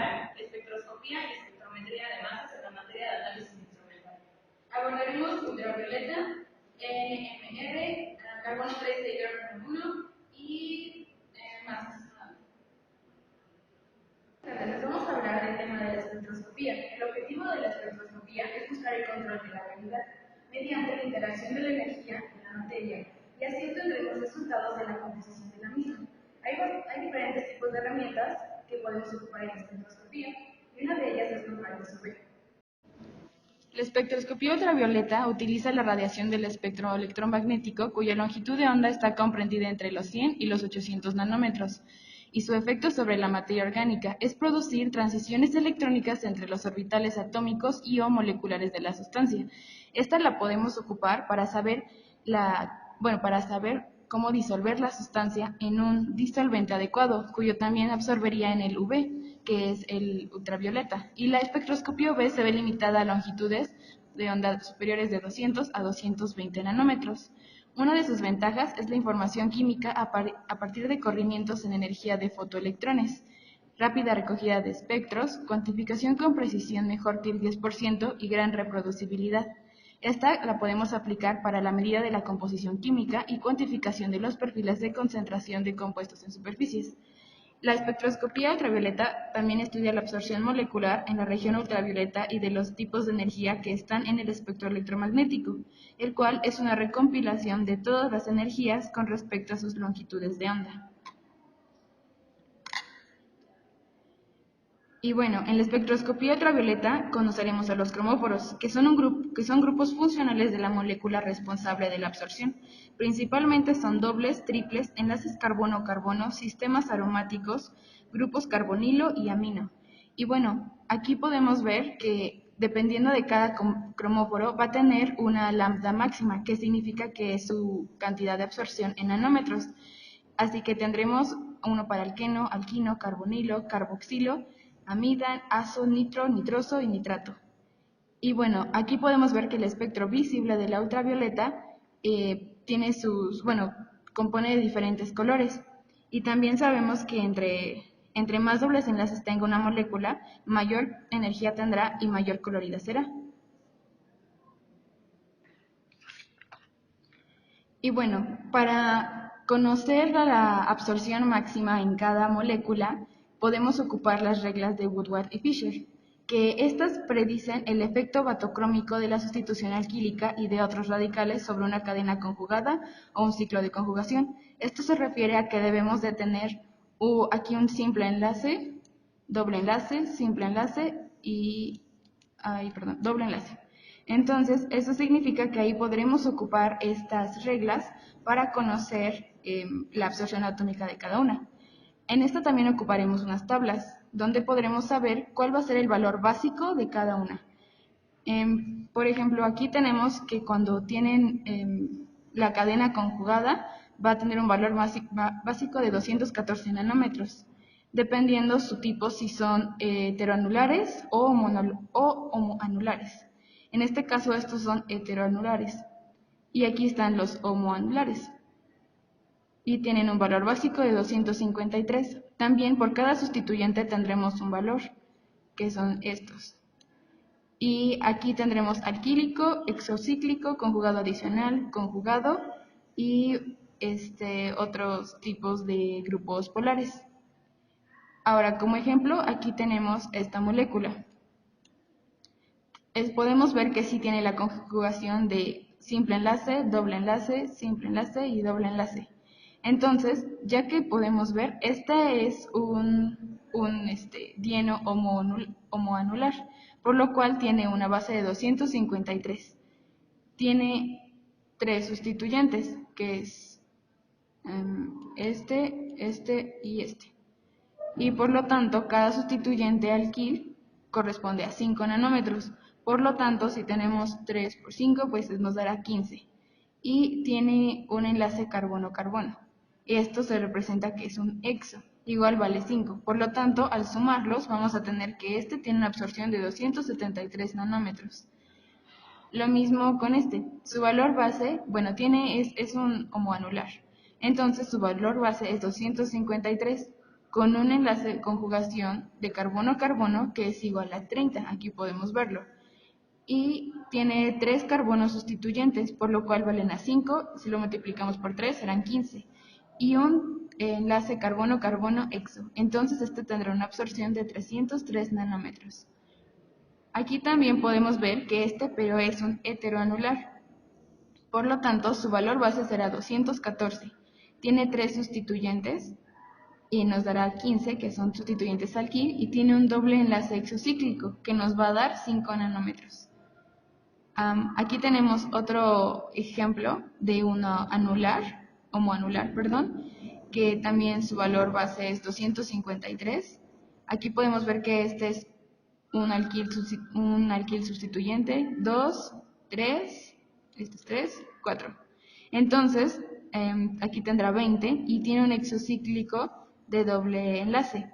analizar espectroscopía y espectrometría de masas en la materia de análisis instrumental. Abordaremos ultravioleta, NMR, carbono 13 de hidrógeno 1 y masas. Entonces vamos a hablar del tema de la espectroscopía. El objetivo de la espectroscopía es buscar el control de la realidad mediante la interacción de la energía en la materia, y así obtendremos resultados de la composición de la misma. Hay diferentes tipos de herramientas que podemos ocupar en la espectroscopía, y una de ellas es los UV. La espectroscopía ultravioleta utiliza la radiación del espectro electromagnético, cuya longitud de onda está comprendida entre los 100 y los 800 nanómetros, y su efecto sobre la materia orgánica es producir transiciones electrónicas entre los orbitales atómicos y o moleculares de la sustancia. Esta la podemos ocupar para saber cómo disolver la sustancia en un disolvente adecuado, cuyo también absorbería en el UV, que es el ultravioleta, y la espectroscopía UV se ve limitada a longitudes de onda superiores de 200 a 220 nanómetros. Una de sus ventajas es la información química a partir de corrimientos en energía de fotoelectrones, rápida recogida de espectros, cuantificación con precisión mejor que el 10% y gran reproducibilidad. Esta la podemos aplicar para la medida de la composición química y cuantificación de los perfiles de concentración de compuestos en superficies. La espectroscopía ultravioleta también estudia la absorción molecular en la región ultravioleta y de los tipos de energía que están en el espectro electromagnético, el cual es una recompilación de todas las energías con respecto a sus longitudes de onda. Y bueno, en la espectroscopía ultravioleta conoceremos a los cromóforos, que son grupos funcionales de la molécula responsable de la absorción. Principalmente son dobles, triples, enlaces carbono-carbono, sistemas aromáticos, grupos carbonilo y amino. Y bueno, aquí podemos ver que dependiendo de cada cromóforo va a tener una lambda máxima, que significa que es su cantidad de absorción en nanómetros. Así que tendremos uno para alqueno, alquino, carbonilo, carboxilo, amida, azo, nitro, nitroso y nitrato. Y bueno, aquí podemos ver que el espectro visible de la ultravioleta compone de diferentes colores. Y también sabemos que entre más dobles enlaces tenga una molécula, mayor energía tendrá y mayor colorida será. Y bueno, para conocer la absorción máxima en cada molécula, podemos ocupar las reglas de Woodward y Fischer, que estas predicen el efecto batocrómico de la sustitución alquílica y de otros radicales sobre una cadena conjugada o un ciclo de conjugación. Esto se refiere a que debemos de tener aquí un simple enlace, doble enlace, simple enlace y doble enlace. Entonces, eso significa que ahí podremos ocupar estas reglas para conocer la absorción atómica de cada una. En esta también ocuparemos unas tablas, donde podremos saber cuál va a ser el valor básico de cada una. Por ejemplo, aquí tenemos que cuando tienen la cadena conjugada, va a tener un valor básico de 214 nanómetros, dependiendo su tipo si son heteroanulares o homoanulares. En este caso estos son heteroanulares y aquí están los homoanulares y tienen un valor básico de 253. También por cada sustituyente tendremos un valor, que son estos. Y aquí tendremos alquílico, exocíclico, conjugado adicional, conjugado y otros tipos de grupos polares. Ahora, como ejemplo, aquí tenemos esta molécula. Podemos ver que sí tiene la conjugación de simple enlace, simple enlace y doble enlace. Entonces, ya que podemos ver, este es un dieno homoanular, por lo cual tiene una base de 253. Tiene 3 sustituyentes, que es este y este. Y por lo tanto, cada sustituyente alquil corresponde a 5 nanómetros. Por lo tanto, si tenemos 3 por 5, pues nos dará 15. Y tiene un enlace carbono-carbono. Esto se representa que es un exo, igual vale 5. Por lo tanto, al sumarlos, vamos a tener que este tiene una absorción de 273 nanómetros. Lo mismo con este. Su valor base, es un homoanular. Entonces, su valor base es 253. con un enlace de conjugación de carbono-carbono que es igual a 30, aquí podemos verlo. Y tiene 3 carbonos sustituyentes, por lo cual valen a 5, si lo multiplicamos por 3 serán 15. Y un enlace carbono-carbono exo, entonces este tendrá una absorción de 303 nanómetros. Aquí también podemos ver que este pero es un heteroanular, por lo tanto su valor base será 214. Tiene 3 sustituyentes y nos dará 15, que son sustituyentes alquil, y tiene un doble enlace exocíclico, que nos va a dar 5 nanómetros. Aquí tenemos otro ejemplo de uno anular, homoanular, perdón, que también su valor base es 253. Aquí podemos ver que este es un alquil sustituyente, 2, 3, este es 3, 4. Entonces, aquí tendrá 20 y tiene un exocíclico de doble enlace.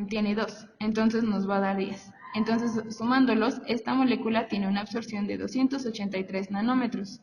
Tiene 2, entonces nos va a dar 10. Entonces, sumándolos, esta molécula tiene una absorción de 283 nanómetros.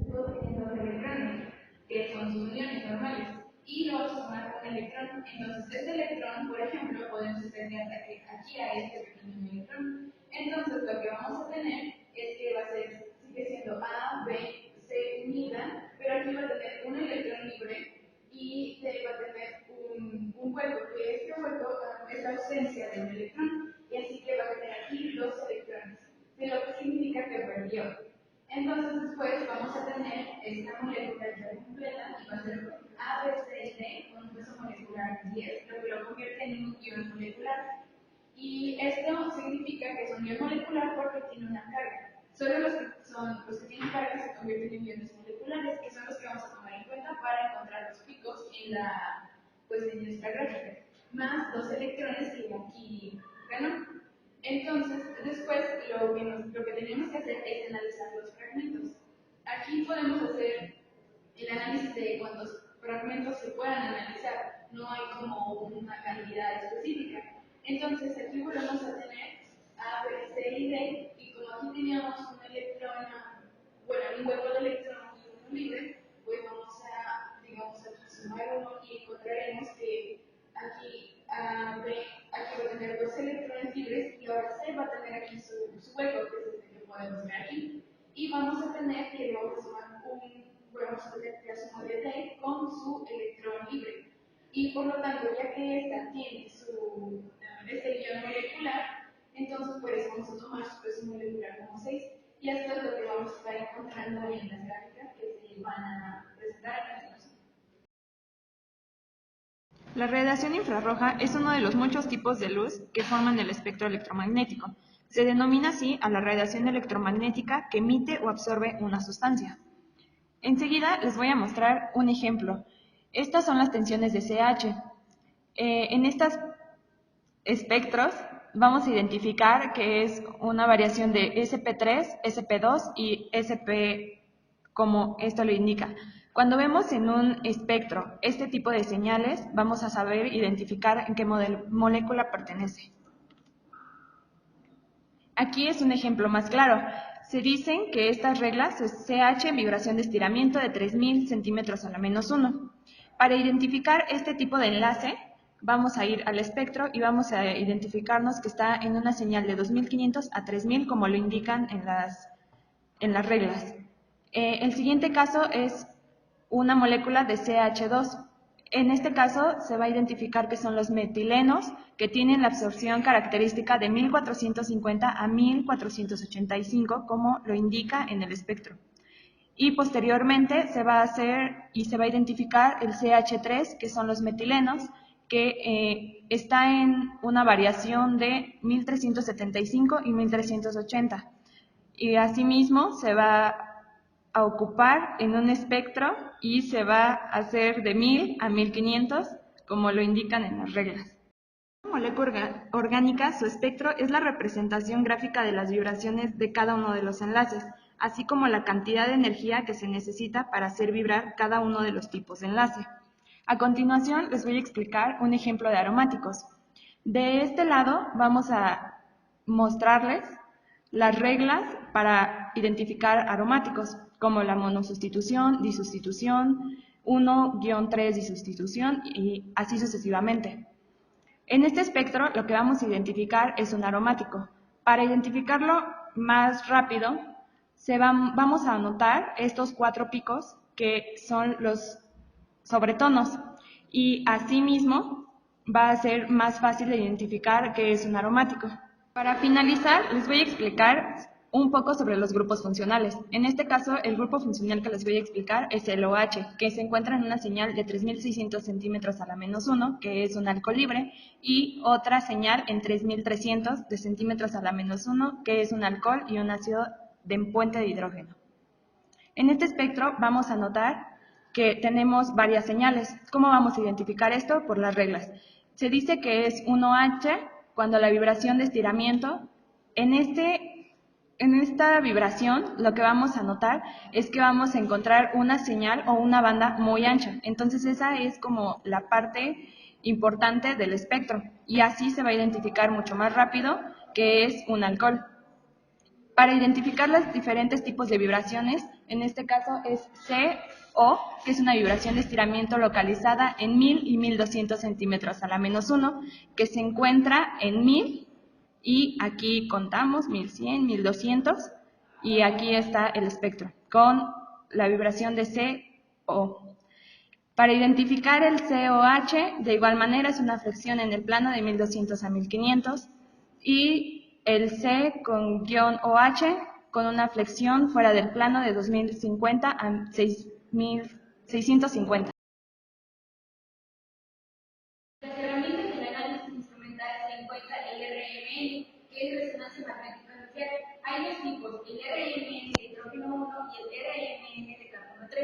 Tienen dos electrones, que son sus uniones normales, y lo vamos a sumar con un electrón. Entonces, este electrón, por ejemplo, podemos extender aquí a este pequeño electrón. Entonces, lo que vamos a tener es que va a ser, sigue siendo A, B, C unida, pero aquí va a tener un electrón libre y D va a tener un hueco, que este hueco es la ausencia de un electrón, y así que va a tener aquí dos electrones, lo que significa que perdió. Entonces después vamos a tener esta molécula ya completa y va a ser A, B, C y D con un peso molecular 10, lo que lo convierte en un ion molecular. Y esto significa que es un ion molecular porque tiene una carga. Solo los que tienen carga se convierten en iones moleculares, que son los que vamos a tomar en cuenta para encontrar los picos en nuestra gráfica, más dos electrones que aquí ganó. Entonces, después lo que tenemos que hacer es analizar los fragmentos. Aquí podemos hacer el análisis de cuántos fragmentos se puedan analizar. No hay como una cantidad específica. Entonces, aquí volvemos a tener A, B, C y D, y como aquí teníamos un electrón, un hueco de electrón y uno libre, pues vamos a, digamos, aquí sumar uno y encontraremos que aquí aquí va a tener dos electrones libres y ahora C va a tener aquí su hueco, que es el que podemos ver aquí. Y vamos a tener que vamos a sumar vamos a tener la suma de D con su electrón libre. Y por lo tanto, ya que esta tiene este ion molecular, entonces por eso vamos a tomar su peso molecular como 6. Y esto es lo que vamos a estar encontrando en las gráficas que se van a presentar a continuación. La radiación infrarroja es uno de los muchos tipos de luz que forman el espectro electromagnético. Se denomina así a la radiación electromagnética que emite o absorbe una sustancia. Enseguida les voy a mostrar un ejemplo. Estas son las tensiones de CH. En estos espectros vamos a identificar que es una variación de SP3, SP2 y SP como esto lo indica. Cuando vemos en un espectro este tipo de señales, vamos a saber identificar en qué molécula pertenece. Aquí es un ejemplo más claro. Se dicen que estas reglas es CH en vibración de estiramiento de 3000 centímetros a la menos 1. Para identificar este tipo de enlace, vamos a ir al espectro y vamos a identificarnos que está en una señal de 2500 a 3000, como lo indican en las reglas. El siguiente caso es una molécula de CH2. En este caso se va a identificar que son los metilenos que tienen la absorción característica de 1450 a 1485, como lo indica en el espectro. y posteriormente se va a hacer y se va a identificar el CH3, que son los metilenos, que está en una variación de 1375 y 1380. Y asimismo se va a ocupar en un espectro y se va a hacer de 1000 a 1500, como lo indican en las reglas. La molécula orgánica, su espectro es la representación gráfica de las vibraciones de cada uno de los enlaces, así como la cantidad de energía que se necesita para hacer vibrar cada uno de los tipos de enlace. A continuación les voy a explicar un ejemplo de aromáticos. De este lado vamos a mostrarles las reglas para identificar aromáticos, como la monosustitución, disustitución, 1-3 disustitución y así sucesivamente. En este espectro lo que vamos a identificar es un aromático. Para identificarlo más rápido, vamos a anotar estos 4 picos que son los sobretonos y asimismo va a ser más fácil de identificar qué es un aromático. Para finalizar, les voy a explicar un poco sobre los grupos funcionales. En este caso, el grupo funcional que les voy a explicar es el OH, que se encuentra en una señal de 3600 centímetros a la menos 1, que es un alcohol libre, y otra señal en 3300 de centímetros a la menos 1, que es un alcohol y un ácido de puente de hidrógeno. En este espectro vamos a notar que tenemos varias señales. ¿Cómo vamos a identificar esto? Por las reglas. Se dice que es 1H cuando la vibración de estiramiento, en esta vibración lo que vamos a notar es que vamos a encontrar una señal o una banda muy ancha. Entonces esa es como la parte importante del espectro y así se va a identificar mucho más rápido que es un alcohol. Para identificar los diferentes tipos de vibraciones, en este caso es CO, que es una vibración de estiramiento localizada en 1000 y 1200 centímetros a la menos 1, que se encuentra en 1000 y aquí contamos 1100, 1200 y aquí está el espectro con la vibración de CO. Para identificar el COH, de igual manera es una flexión en el plano de 1200 a 1500 y el C con guión OH con una flexión fuera del plano de 2050 a 6650. Las herramientas del análisis instrumental se encuentra el RMN, que es resonancia magnética nuclear. Hay dos tipos, el RMN de hidrógeno 1 y el RMN de carbono 3.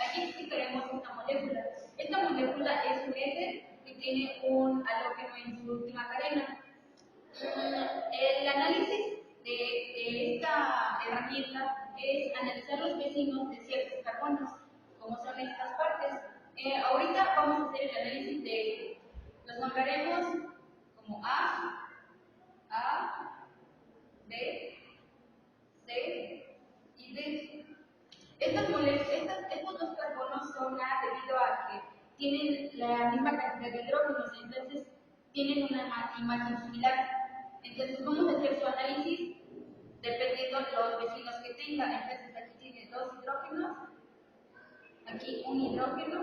Aquí explicaremos una molécula. Esta molécula es un éter que tiene un halógeno en su última cadena. El análisis de esta herramienta es analizar los vecinos de ciertos carbonos, como son estas partes. Ahorita vamos a hacer el análisis de, los nombraremos como A, B, C y D. Estos dos carbonos son A debido a que tienen la misma cantidad de hidrógenos, entonces tienen una imagen similar. Entonces vamos a hacer su análisis dependiendo de los vecinos que tenga. Entonces aquí tiene 2 hidrógenos, aquí un hidrógeno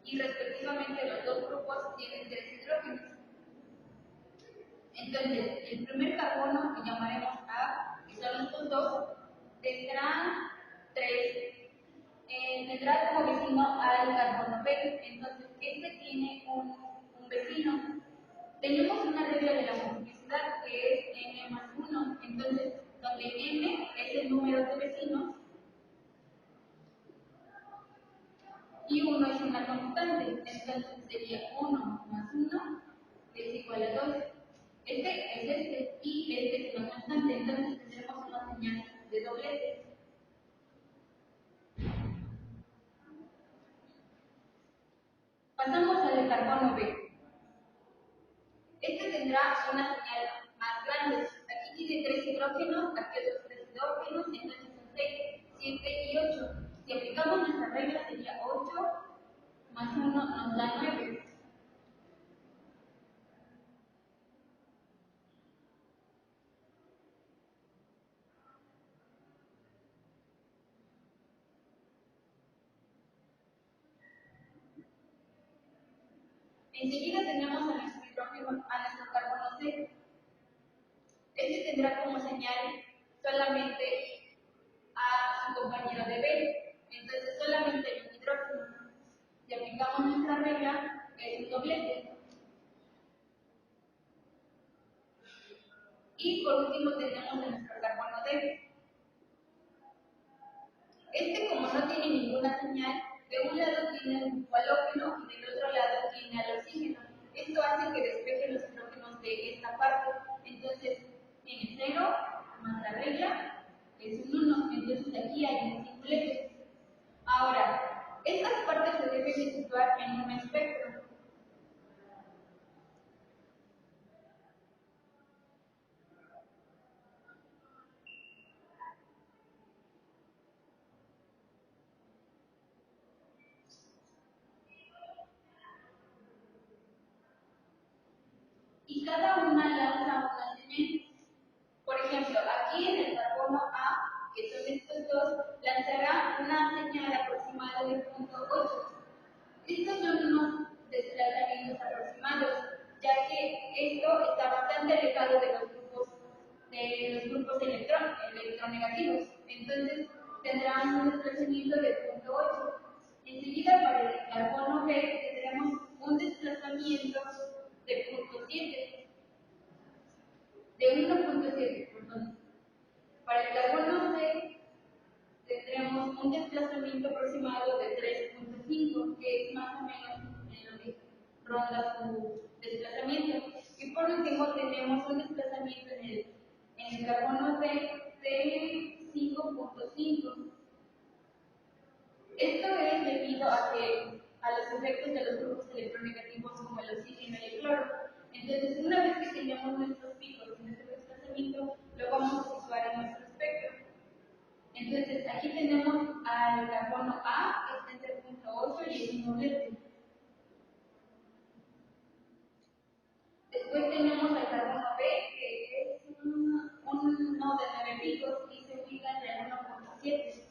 y respectivamente los dos grupos tienen 3 hidrógenos. Entonces el primer carbono que llamaremos A, que son estos dos, tendrán 3. Tendrá como vecino al carbono B, entonces este tiene un vecino. Tenemos una regla de la multiplicidad que es n más 1, entonces donde n es el número de vecinos y 1 es una constante, entonces sería 1 más 1 es igual a 2. Este es este y este es una constante, entonces tendremos una señal de doblete. Pasamos al carbono B. Este tendrá una señal más grande. Aquí tiene 3 hidrógenos, aquí otros 3 hidrógenos, entonces son 6, 7 y 8. Si aplicamos nuestra regla sería 8 más 1 nos da 9. Enseguida tenemos a nuestro hidrógeno, a nuestro carbono C. Este tendrá como señal solamente a su compañero de B. regla es un doblete. Y por último tenemos a nuestro carbono D. Como no tiene ninguna señal, de un lado tiene un halógeno y del otro lado tiene al oxígeno. Esto hace que despeje los hidrógenos de esta parte. Entonces, tiene 0 más la regla es un 1. Entonces, aquí hay un simplete. Ahora, estas partes se deben de situar en un espectro. Y cada una lanza una señal. Por ejemplo, aquí en el carbono A, que son estos dos, lanzará una señal aproximada de 0.8. Estos son unos desplazamientos aproximados, ya que esto está bastante alejado de los grupos electronegativos. Entonces, tendrán un desplazamiento de 0.8. Enseguida, para el carbono B, tendremos un desplazamiento de 0.7. De 1.7, perdón. Para el carbono C tendremos un desplazamiento aproximado de 3.5, que es más o menos en lo que ronda su desplazamiento. Y por último tenemos un desplazamiento en el carbono C de 5.5. Esto es debido a los efectos de los grupos electronegativos como el oxígeno y el cloro. Entonces, una vez que tenemos nuestros picos y nuestro desplazamiento, lo vamos a situar en nuestro espectro. Entonces, aquí tenemos al carbono A, que está en 0.8 y es un doblete. Después tenemos al carbono B, que es un nodo de 9 picos y se ubica en 1.7.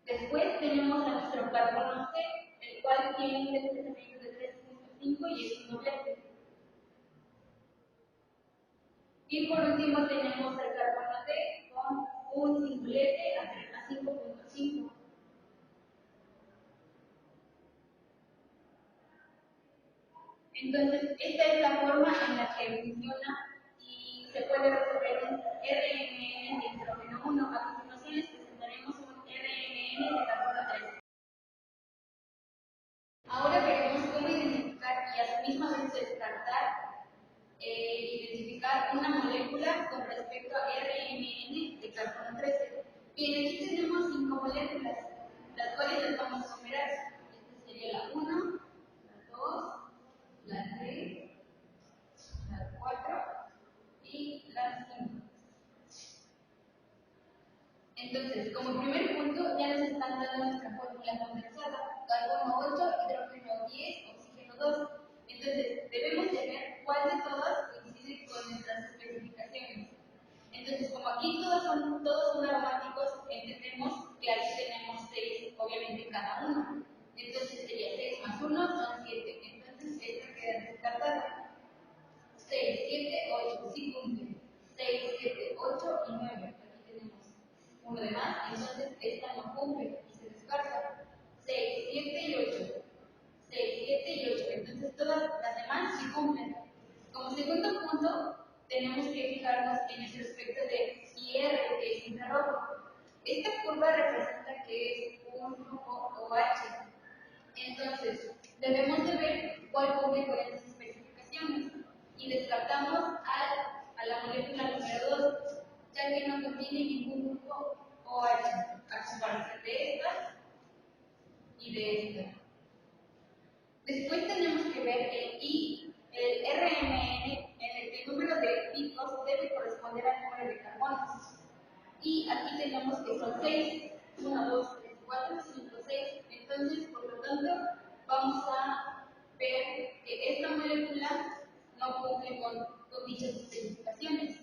Después tenemos a nuestro carbono C, el cual tiene un desplazamiento de 3.5 y es un doblete. Y por último tenemos el carbono D con un simplete a 5.5. Entonces, esta es la forma en la que funciona y se puede resolver un RNN de hidrógeno 1. A continuación les presentaremos un RNN de carbono 3. Ahora veremos cómo identificar y a la misma vez descartar, identificar una molécula con respecto a RNN de carbono 13. Bien, aquí tenemos 5 moléculas, las cuales las vamos a numerar. Esta sería la 1, la 2, la 3, la 4 y la 5. Entonces, como primer punto, ya nos están dando nuestra fórmula condensada: carbono 8, hidrógeno 10, oxígeno 2. Entonces, debemos de ver cuál de todas coincide con nuestras especificaciones. Entonces, como aquí todos son aromáticos, entendemos que aquí tenemos 6, obviamente, cada uno. Entonces, sería 6 más 1 son 7. Entonces, esta queda descartada. 6, 7, 8, sí cumple. 6, 7, 8 y 9. Aquí tenemos uno de más, entonces esta no cumple y se descarta. 6, 7 y 8. 6, 7 y 8. Entonces todas las demás sí cumplen. Como segundo punto, tenemos que fijarnos en el aspecto de IR, que es infrarrojo. Esta curva representa que es un grupo OH. Entonces, debemos de ver cuál cumple con esas especificaciones y descartamos a la molécula número 2, ya que no contiene ningún grupo OH, a comparación de esta y de esta. Después tenemos que ver el RMN, en el que el número de picos debe corresponder al número de carbonos. Y aquí tenemos que son 6, 1, 2, 3, 4, 5, 6. Entonces, por lo tanto, vamos a ver que esta molécula no cumple con dichas especificaciones.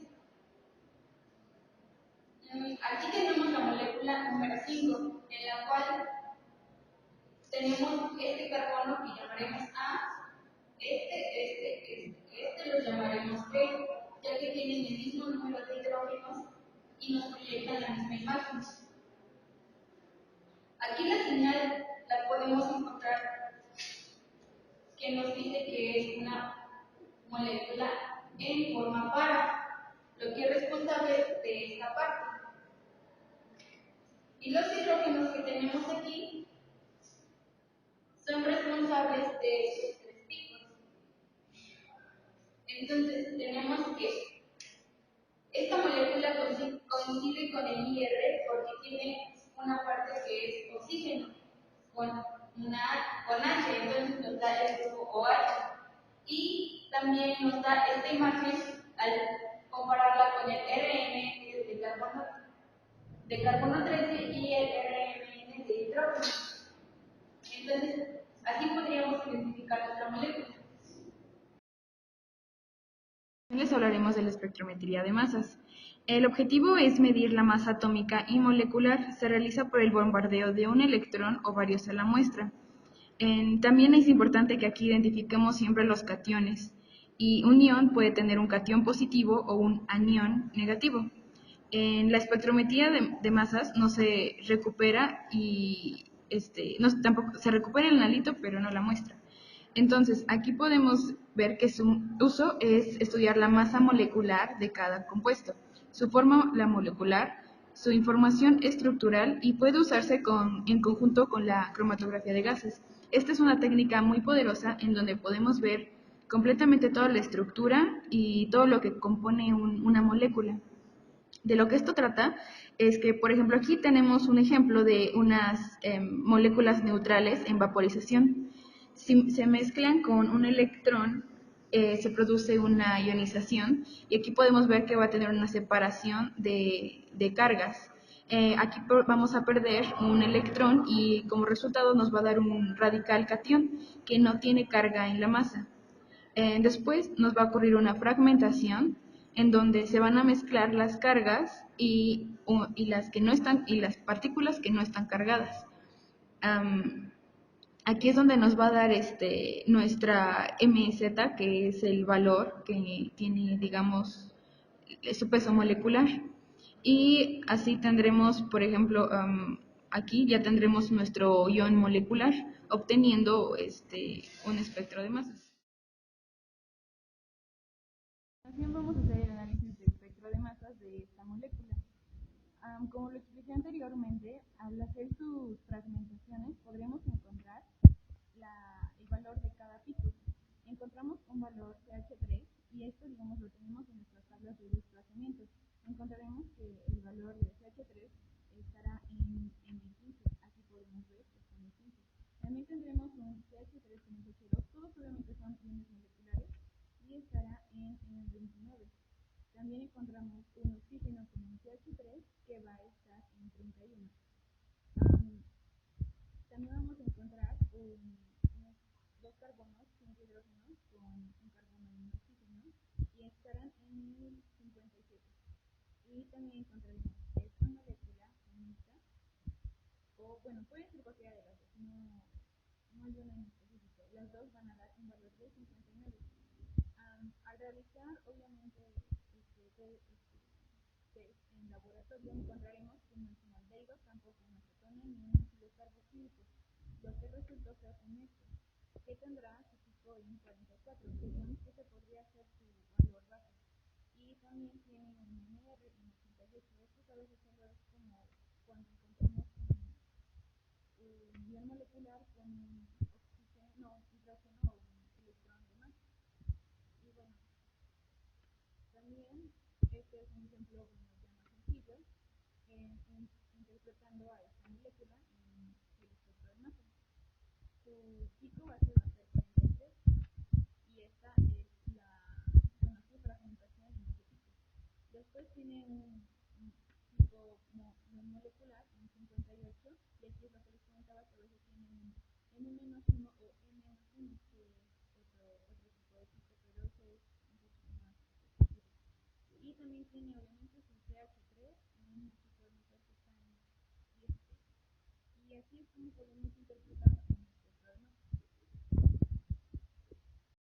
Aquí tenemos la molécula número 5, en la cual tenemos este carbono que llamaremos A, este los llamaremos B, ya que tienen el mismo número de hidrógenos y nos proyectan la misma imagen. Aquí la señal la podemos encontrar que nos dice que es una molécula en forma para, lo que es responsable de esta parte. Y los hidrógenos que tenemos aquí son responsables de estos tres tipos. Entonces tenemos que esta molécula coincide con el IR porque tiene una parte que es oxígeno con H, entonces nos da el grupo OH. Y también nos da esta imagen al compararla con el RN, que es de carbono 13, y el RMN de hidrógeno. Entonces, así podríamos identificar nuestra molécula. Les hablaremos de la espectrometría de masas. El objetivo es medir la masa atómica y molecular. Se realiza por el bombardeo de un electrón o varios a la muestra. También es importante que aquí identifiquemos siempre los cationes. Y un ion puede tener un cation positivo o un anión negativo. En la espectrometría de masas no se recupera tampoco se recupera el analito, pero no la muestra. Entonces, aquí podemos ver que su uso es estudiar la masa molecular de cada compuesto, su forma molecular, su información estructural y puede usarse en conjunto con la cromatografía de gases. Esta es una técnica muy poderosa en donde podemos ver completamente toda la estructura y todo lo que compone una molécula. De lo que esto trata es que, por ejemplo, aquí tenemos un ejemplo de unas moléculas neutrales en vaporización. Si se mezclan con un electrón, se produce una ionización y aquí podemos ver que va a tener una separación de cargas. Aquí vamos a perder un electrón y como resultado nos va a dar un radical cation que no tiene carga en la masa. Después nos va a ocurrir una fragmentación en donde se van a mezclar las cargas y las que no están y las partículas que no están cargadas. Aquí es donde nos va a dar nuestra MZ, que es el valor que tiene, digamos, su peso molecular. Y así tendremos, por ejemplo, aquí ya tendremos nuestro ion molecular, obteniendo un espectro de masas. A continuación vamos a hacer el análisis del espectro de masas de esta molécula. Como lo expliqué anteriormente, al hacer sus fragmentaciones podremos encontrar el valor de cada pico. Encontramos un valor CH3 y esto, digamos, lo tenemos en nuestras tablas de desplazamiento. Encontraremos que el valor de CH3 estará en M15. Aquí podemos ver que está en M15. También tendremos un CH3 en CH2. Todos obviamente son iones moleculares y estará en M29. También encontramos un oxígeno con un CH3 que va a estar en 31. También vamos a encontrar dos carbonos, 5 hidrógenos con un carbono y un oxígeno y estarán en 57. Y también encontraremos esta molécula mixta, o bueno, puede ser cualquiera de las dos, no hay una en específico. Las dos van a dar un valor de 59. Al realizar, obviamente, test en laboratorio, encontraremos que no es un aldehído, tampoco una cetona ni un ácido carboxílico. Lo que resultó ser un éster, que tendrá su pico en 44, que digamos que se podría ser su valor base. Y también tiene un NR en 88. Estos a veces son raros como cuando encontramos un ion molecular con un oxígeno, hidrógeno o un electrón de más. Y bueno, también este es un ejemplo ya más sencillo, interpretando a esta molécula en el espectro de masa. Su pico base va a ser 43 y esta es su fragmentación en ese pico. Después tiene un pico molecular en 58 y aquí es lo que les comentaba que a veces tiene un M-1 o M-1, que es otro tipo de pico, pero ese es un poquito más específico. Y también tiene obviamente su CH3 en aquí podemos ver que está en 16. Y así es como podemos interpretar